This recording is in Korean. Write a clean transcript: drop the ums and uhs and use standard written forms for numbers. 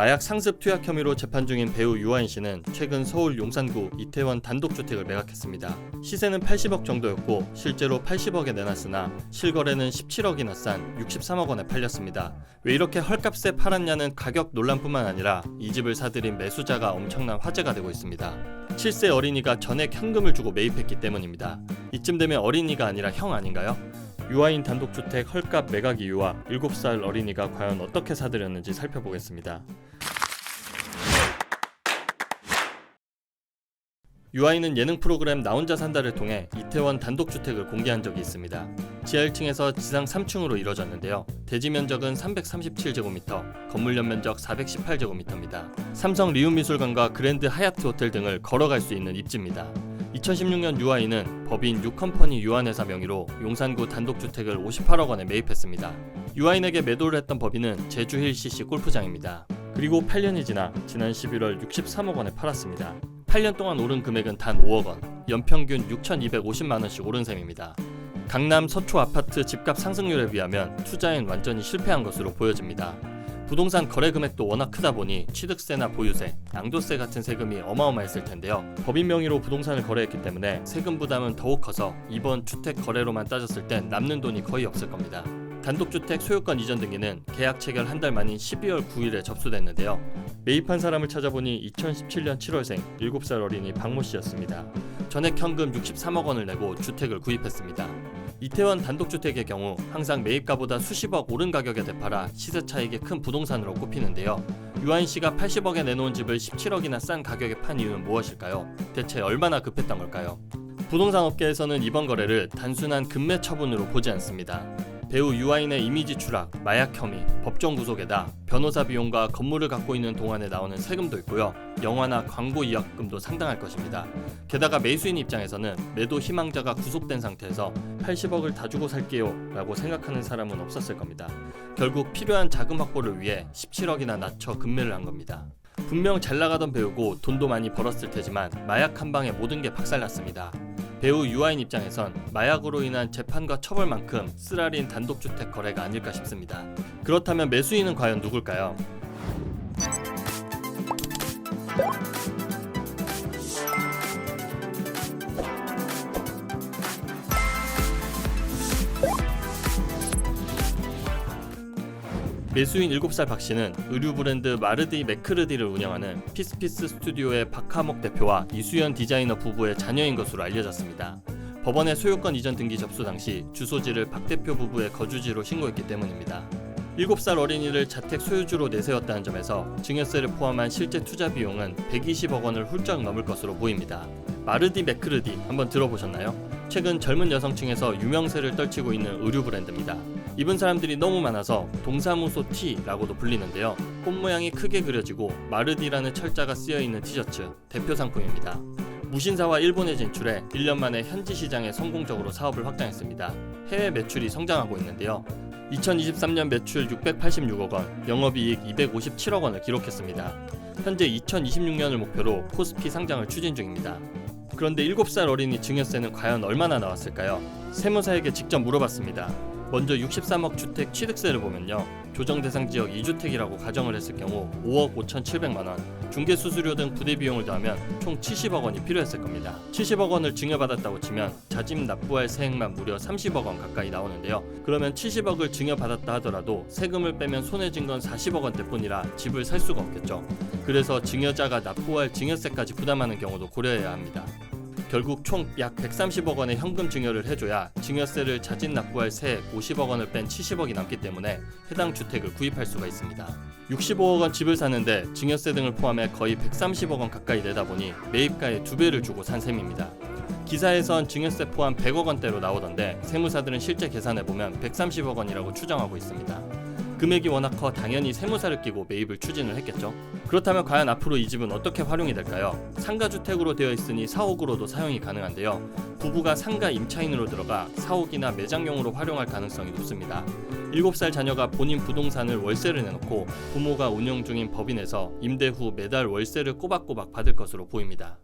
마약 상습 투약 혐의로 재판 중인 배우 유아인 씨는 최근 서울 용산구 이태원 단독주택을 매각했습니다. 시세는 80억 정도였고 실제로 80억에 내놨으나 실거래는 17억이나 싼 63억 원에 팔렸습니다. 왜 이렇게 헐값에 팔았냐는 가격 논란뿐만 아니라 이 집을 사들인 매수자가 엄청난 화제가 되고 있습니다. 7세 어린이가 전액 현금을 주고 매입했기 때문입니다. 이쯤 되면 어린이가 아니라 형 아닌가요? 유아인 단독주택 헐값 매각 이유와 7살 어린이가 과연 어떻게 사들였는지 살펴보겠습니다. 유아인은 예능 프로그램 나 혼자 산다를 통해 이태원 단독주택을 공개한 적이 있습니다. 지하 1층에서 지상 3층으로 이뤄졌는데요. 대지 면적은 337제곱미터, 건물 연면적 418제곱미터입니다. 삼성 리움미술관과 그랜드 하얏트 호텔 등을 걸어갈 수 있는 입지입니다. 2016년 유아인은 법인 유컴퍼니 유한회사 명의로 용산구 단독주택을 58억 원에 매입했습니다. 유아인에게 매도를 했던 법인은 제주힐 CC 골프장입니다. 그리고 8년이 지나 지난 11월 63억 원에 팔았습니다. 8년 동안 오른 금액은 단 5억 원, 연평균 6,250만 원씩 오른 셈입니다. 강남 서초 아파트 집값 상승률에 비하면 투자엔 완전히 실패한 것으로 보여집니다. 부동산 거래 금액도 워낙 크다 보니 취득세나 보유세, 양도세 같은 세금이 어마어마했을 텐데요. 법인 명의로 부동산을 거래했기 때문에 세금 부담은 더욱 커서 이번 주택 거래로만 따졌을 땐 남는 돈이 거의 없을 겁니다. 단독주택 소유권 이전 등기는 계약 체결 한 달 만인 12월 9일에 접수됐는데요. 매입한 사람을 찾아보니 2017년 7월생 7살 어린이 박모 씨였습니다. 전액 현금 63억 원을 내고 주택을 구입했습니다. 이태원 단독주택의 경우 항상 매입가보다 수십억 오른 가격에 되팔아 시세 차익이 큰 부동산으로 꼽히는데요. 유아인 씨가 80억에 내놓은 집을 17억이나 싼 가격에 판 이유는 무엇일까요? 대체 얼마나 급했던 걸까요? 부동산 업계에서는 이번 거래를 단순한 금매 처분으로 보지 않습니다. 배우 유아인의 이미지 추락, 마약 혐의, 법정 구속에다 변호사 비용과 건물을 갖고 있는 동안에 나오는 세금도 있고요. 영화나 광고 이약금도 상당할 것입니다. 게다가 매수인 입장에서는 매도 희망자가 구속된 상태에서 80억을 다 주고 살게요 라고 생각하는 사람은 없었을 겁니다. 결국 필요한 자금 확보를 위해 17억이나 낮춰 급매를 한 겁니다. 분명 잘 나가던 배우고 돈도 많이 벌었을 테지만 마약 한 방에 모든 게 박살났습니다. 배우 유아인 입장에선 마약으로 인한 재판과 처벌만큼 쓰라린 단독주택 거래가 아닐까 싶습니다. 그렇다면 매수인은 과연 누굴까요? 매수인 7살 박씨는 의류 브랜드 마르디 매크르디를 운영하는 피스피스 스튜디오의 박하목 대표와 이수연 디자이너 부부의 자녀인 것으로 알려졌습니다. 법원에 소유권 이전 등기 접수 당시 주소지를 박 대표 부부의 거주지로 신고했기 때문입니다. 7살 어린이를 자택 소유주로 내세웠다는 점에서 증여세를 포함한 실제 투자 비용은 120억 원을 훌쩍 넘을 것으로 보입니다. 마르디 매크르디 한번 들어보셨나요? 최근 젊은 여성층에서 유명세를 떨치고 있는 의류 브랜드입니다. 입은 사람들이 너무 많아서 동사무소 T라고도 불리는데요. 꽃 모양이 크게 그려지고 마르디라는 철자가 쓰여있는 티셔츠, 대표 상품입니다. 무신사와 일본에 진출해 1년 만에 현지 시장에 성공적으로 사업을 확장했습니다. 해외 매출이 성장하고 있는데요. 2023년 매출 686억 원, 영업이익 257억 원을 기록했습니다. 현재 2026년을 목표로 코스피 상장을 추진 중입니다. 그런데 7살 어린이 증여세는 과연 얼마나 나왔을까요? 세무사에게 직접 물어봤습니다. 먼저 63억 주택 취득세를 보면요. 조정 대상 지역 2주택이라고 가정을 했을 경우 5억 5,700만 원, 중개 수수료 등 부대 비용을 더하면 총 70억 원이 필요했을 겁니다. 70억 원을 증여받았다고 치면 자집 납부할 세액만 무려 30억 원 가까이 나오는데요. 그러면 70억을 증여받았다 하더라도 세금을 빼면 손해 진 건 40억 원대뿐이라 집을 살 수가 없겠죠. 그래서 증여자가 납부할 증여세까지 부담하는 경우도 고려해야 합니다. 결국 총 약 130억 원의 현금 증여를 해줘야 증여세를 자진 납부할 세액 50억 원을 뺀 70억이 남기 때문에 해당 주택을 구입할 수가 있습니다. 65억 원 집을 사는데 증여세 등을 포함해 거의 130억 원 가까이 내다 보니 매입가의 2배를 주고 산 셈입니다. 기사에선 증여세 포함 100억 원대로 나오던데 세무사들은 실제 계산해보면 130억 원이라고 추정하고 있습니다. 금액이 워낙 커 당연히 세무사를 끼고 매입을 추진을 했겠죠. 그렇다면 과연 앞으로 이 집은 어떻게 활용이 될까요? 상가주택으로 되어 있으니 사옥으로도 사용이 가능한데요. 부부가 상가 임차인으로 들어가 사옥이나 매장용으로 활용할 가능성이 높습니다. 7살 자녀가 본인 부동산을 월세를 내놓고 부모가 운영 중인 법인에서 임대 후 매달 월세를 꼬박꼬박 받을 것으로 보입니다.